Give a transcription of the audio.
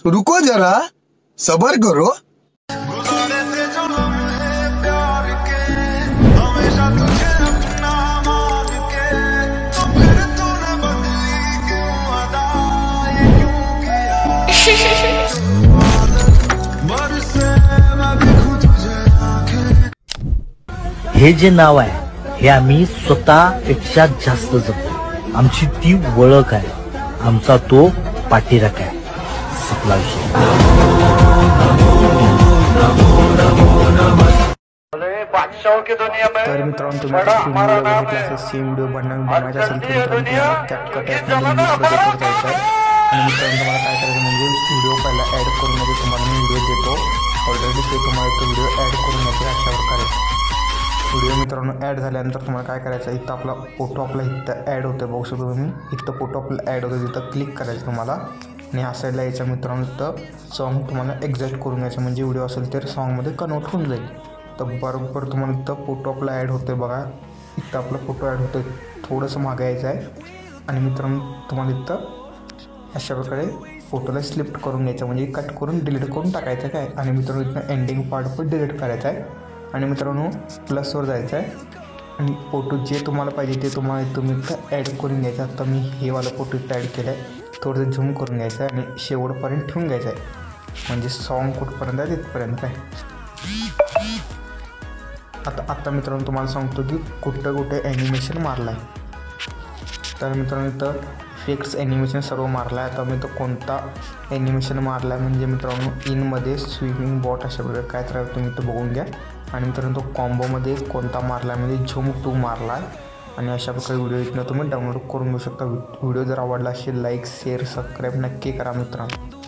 रुको जरा, सबर करो। हे जे नाव आहे हे आम्ही स्वतःपेक्षा जास्त जपतो। आमची ती ओळख आहे, आमचा तो पाठीराखा आहे। सपला विषय। तर मित्रांनो तुम्ही सेम व्हिडिओ बनवायचा असेल तर मित्रांनो कॅपकट ॲपमध्ये न्यूज बजेटवर जायचं आहे आणि मित्रांनो तुम्हाला काय करायचं म्हणजे व्हिडिओ पहिला ॲड करून मध्ये तुम्हाला मी व्हिडिओ देतो ऑलरेडी ते तुम्हाला तो व्हिडिओ ॲड करून घ्यायचे अशा प्रकारे। व्हिडिओ मित्रांनो ॲड झाल्यानंतर तुम्हाला काय करायचं इथं आपला फोटो आपला इथं ॲड होतं बघू शकतो तुम्ही इथं फोटो आपला ॲड होतं तिथं क्लिक करायचं तुम्हाला आणि ह्या साईडला यायचं मित्रांनो इथं सॉन्ग तुम्हाला एक्झॅक्ट करून घ्यायचं म्हणजे व्हिडिओ असेल तर सॉन्गमध्ये कन्वर्ट होऊन जाईल। तर बरोबर तुम्हाला इथं फोटो आपला ॲड होते बघा इथं आपला फोटो ॲड होतं थोडंसं मागे यायचं आहे आणि मित्रांनो तुम्हाला इथं अशा प्रकारे फोटोला स्लिफ्ट करून घ्यायचं म्हणजे कट करून डिलीट करून टाकायचं काय आणि मित्रांनो इथं एंडिंग पार्ट पण डिलीट करायचा आहे आणि मित्रांनो प्लसवर जायचं आहे आणि फोटो जे तुम्हाला पाहिजे ते तुम्ही इथं ॲड करून घ्यायचं। आता मी हे वाला फोटो इथं ॲड केला आहे थोडंसं झूम करून घ्यायचं आहे आणि शेवटपर्यंत ठेवून घ्यायचं आहे म्हणजे सॉन्ग कुठपर्यंत आहे तिथपर्यंत काय। आता मित्रांनो तुम्हाला सांगतो की कुठं ॲनिमेशन मारलं आहे। तर मित्रांनो इथं इफेक्ट्स ॲनिमेशन सर्व मारलं आहे। आता मी तो कोणता ॲनिमेशन मारला आहे म्हणजे मित्रांनो इनमध्ये स्विमिंग बॉट अशा प्रकारे काय तर तुम्ही इथं बघून घ्या आणि मित्रांनो तो कॉम्बोमध्ये कोणता मारला आहे म्हणजे झूम 2 मारला आहे आणि अशा प्रकारे व्हिडिओ इथनं तुम्ही डाउनलोड करून घेऊ शकता। व्हिडिओ जर आवडला असेल लाईक शेअर सबस्क्राईब नक्की करा मित्रांनो।